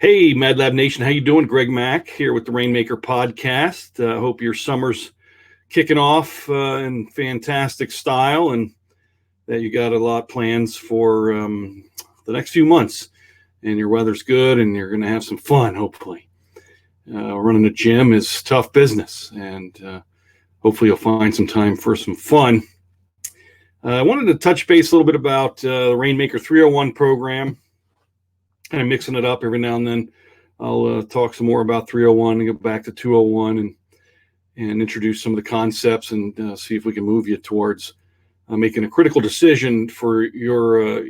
Hey, MadLab Nation, how you doing? Greg Mack here with the Rainmaker podcast. Hope your summer's kicking off in fantastic style, and that you got a lot of plans for the next few months, and your weather's good, and you're going to have some fun, hopefully. Running a gym is tough business, and hopefully you'll find some time for some fun. I wanted to touch base a little bit about the Rainmaker 301 program. Kind of mixing it up every now and then. I'll talk some more about 301 and go back to 201 and introduce some of the concepts and see if we can move you towards making a critical decision for your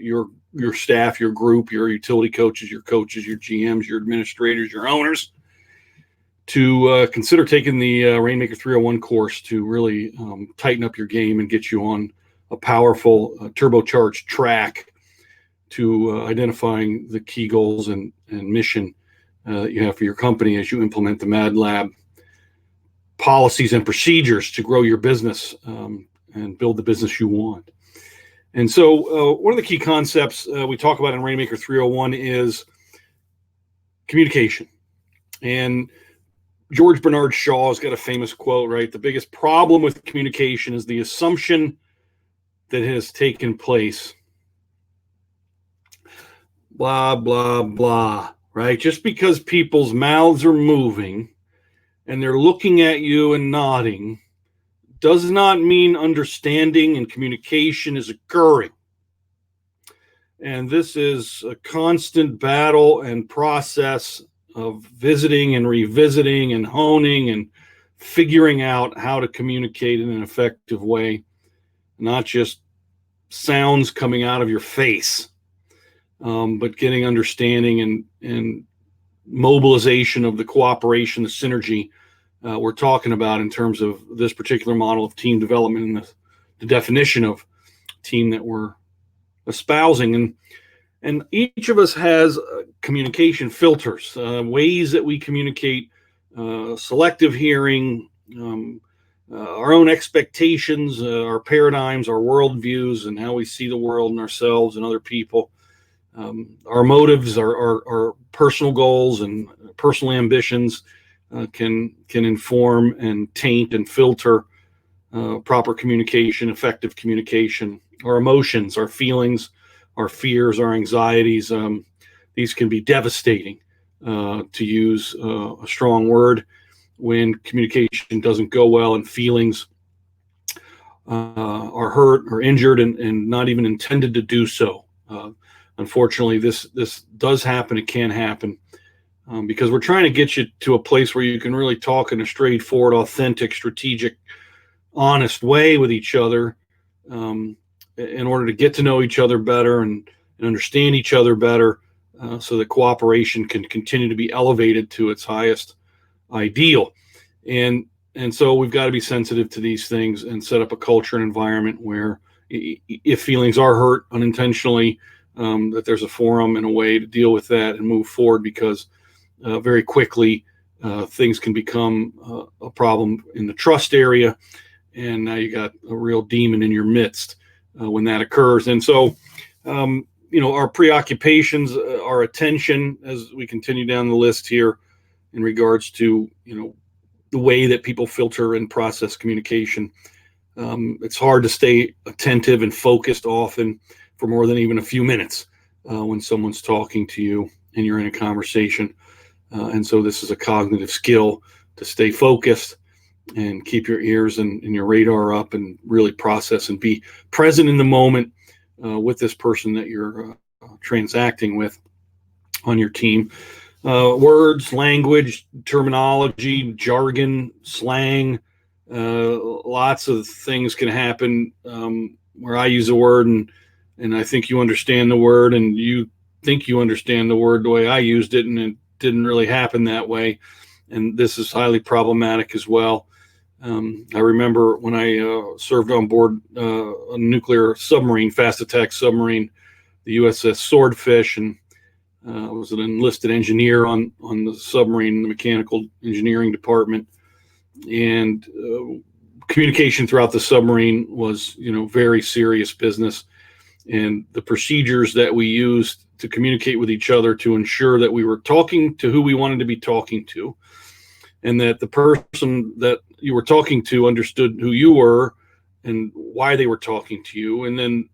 staff, your group, your utility coaches, your GMs, your administrators, your owners, to consider taking the Rainmaker 301 course to really tighten up your game and get you on a powerful turbocharged track to identifying the key goals and mission that you have for your company as you implement the MadLab policies and procedures to grow your business and build the business you want. And so one of the key concepts we talk about in Rainmaker 301 is communication. And George Bernard Shaw has got a famous quote, right? The biggest problem with communication is the assumption that has taken place. Blah, blah, blah, right? Just because people's mouths are moving and they're looking at you and nodding does not mean understanding and communication is occurring. And this is a constant battle and process of visiting and revisiting and honing and figuring out how to communicate in an effective way, not just sounds coming out of your face. But getting understanding and mobilization of the cooperation, the synergy we're talking about in terms of this particular model of team development and the definition of team that we're espousing. And each of us has communication filters, ways that we communicate, selective hearing, our own expectations, our paradigms, our worldviews, and how we see the world and ourselves and other people. Our motives, our personal goals and personal ambitions can inform and taint and filter proper communication, effective communication. Our emotions, our feelings, our fears, our anxieties, these can be devastating, to use a strong word, when communication doesn't go well and feelings are hurt or injured and not even intended to do so. Unfortunately, this does happen. It can happen because we're trying to get you to a place where you can really talk in a straightforward, authentic, strategic, honest way with each other in order to get to know each other better and understand each other better so that cooperation can continue to be elevated to its highest ideal. And so we've got to be sensitive to these things and set up a culture and environment where if feelings are hurt unintentionally, that there's a forum and a way to deal with that and move forward, because very quickly things can become a problem in the trust area, and now you got a real demon in your midst when that occurs. And so our preoccupations, our attention, as we continue down the list here in regards to the way that people filter and process communication, it's hard to stay attentive and focused often for more than even a few minutes when someone's talking to you and you're in a conversation. And so this is a cognitive skill to stay focused and keep your ears and your radar up and really process and be present in the moment with this person that you're transacting with on your team. Words, language, terminology, jargon, slang, lots of things can happen where I use a word and I think you understand the word, and you think you understand the word the way I used it, and it didn't really happen that way. And this is highly problematic as well. I remember when I served on board a nuclear submarine, fast attack submarine, the USS Swordfish, and I was an enlisted engineer on the submarine, the mechanical engineering department, and communication throughout the submarine was, very serious business. And the procedures that we used to communicate with each other to ensure that we were talking to who we wanted to be talking to, and that the person that you were talking to understood who you were and why they were talking to you. And then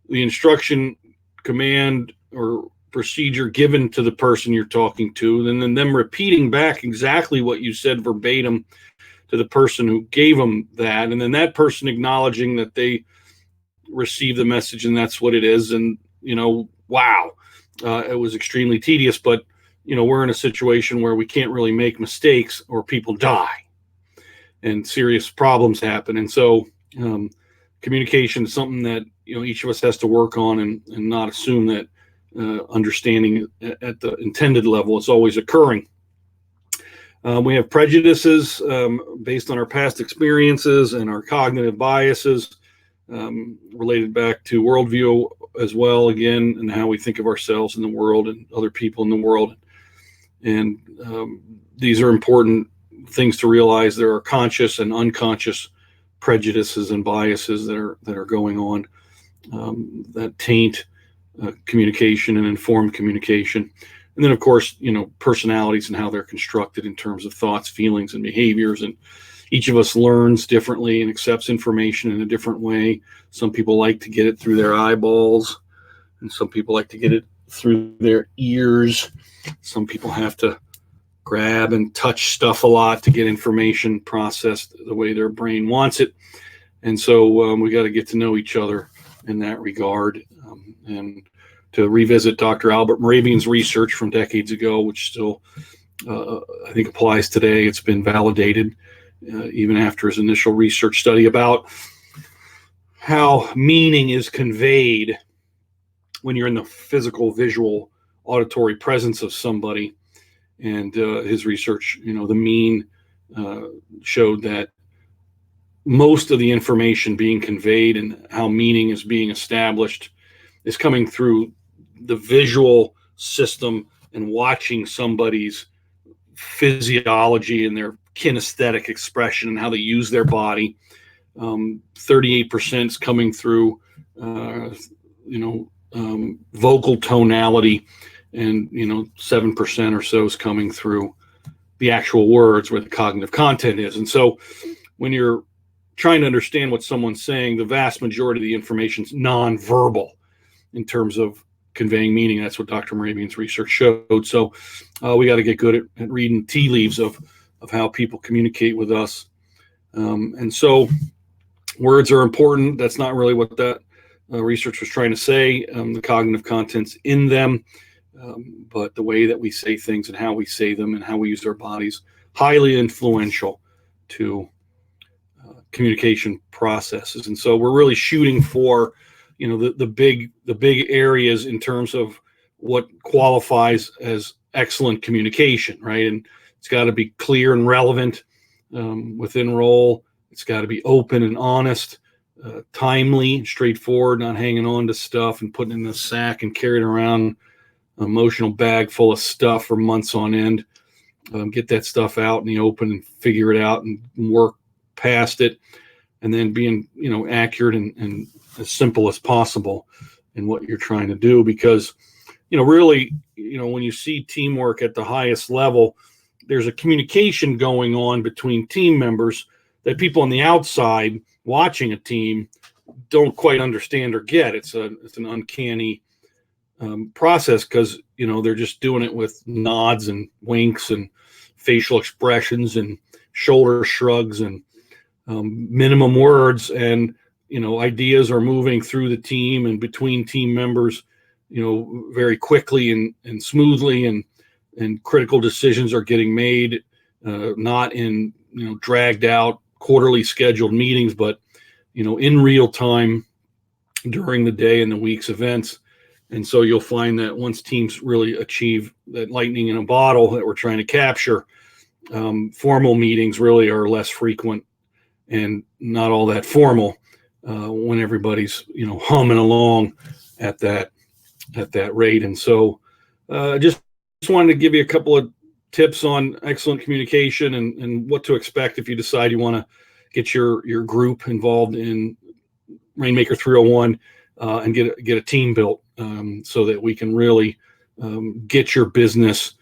the instruction, command, or procedure given to the person you're talking to, and then them repeating back exactly what you said verbatim to the person who gave them that. And then that person acknowledging that they received the message and that's what it is. And, wow, it was extremely tedious, but we're in a situation where we can't really make mistakes or people die and serious problems happen. And so communication is something that, each of us has to work on, and not assume that understanding at the intended level is always occurring. We have prejudices based on our past experiences and our cognitive biases related back to worldview as well, again, and how we think of ourselves in the world and other people in the world. And these are important things to realize. There are conscious and unconscious prejudices and biases that are going on that taint communication and informed communication. And then, of course, personalities and how they're constructed in terms of thoughts, feelings, and behaviors. And each of us learns differently and accepts information in a different way. Some people like to get it through their eyeballs, and some people like to get it through their ears. Some people have to grab and touch stuff a lot to get information processed the way their brain wants it. And so we got to get to know each other in that regard. And to revisit Dr. Albert Moravian's research from decades ago, which still I think applies today. It's been validated even after his initial research study about how meaning is conveyed when you're in the physical, visual, auditory presence of somebody. And his research, the mean showed that most of the information being conveyed and how meaning is being established is coming through the visual system and watching somebody's physiology and their kinesthetic expression and how they use their body. 38% is coming through, vocal tonality, and 7% or so is coming through the actual words where the cognitive content is. And so when you're trying to understand what someone's saying, the vast majority of the information is nonverbal in terms of conveying meaning. That's what Dr. Moravian's research showed. So we got to get good at reading tea leaves of how people communicate with us. And so words are important. That's not really what that research was trying to say, the cognitive contents in them, but the way that we say things and how we say them and how we use our bodies, highly influential to communication processes. And so we're really shooting for the big areas in terms of what qualifies as excellent communication, right? And it's got to be clear and relevant within role. It's got to be open and honest, timely, straightforward, not hanging on to stuff and putting it in a sack and carrying around an emotional bag full of stuff for months on end. Get that stuff out in the open and figure it out and work past it, and then being accurate and as simple as possible in what you're trying to do. Because really, when you see teamwork at the highest level, there's a communication going on between team members that people on the outside watching a team don't quite understand or get. It's an uncanny process, because they're just doing it with nods and winks and facial expressions and shoulder shrugs and minimum words, and ideas are moving through the team and between team members very quickly and smoothly, and critical decisions are getting made, not in dragged out quarterly scheduled meetings, but in real time during the day and the week's events. And so you'll find that once teams really achieve that lightning in a bottle that we're trying to capture, formal meetings really are less frequent and not all that formal when everybody's humming along at that rate. And so just wanted to give you a couple of tips on excellent communication and what to expect if you decide you want to get your group involved in Rainmaker 301 and get a team built. so that we can really get your business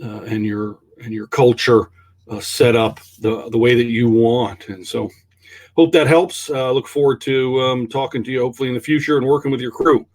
and your culture set up the way that you want. And so hope that helps. Look forward to talking to you hopefully in the future and working with your crew.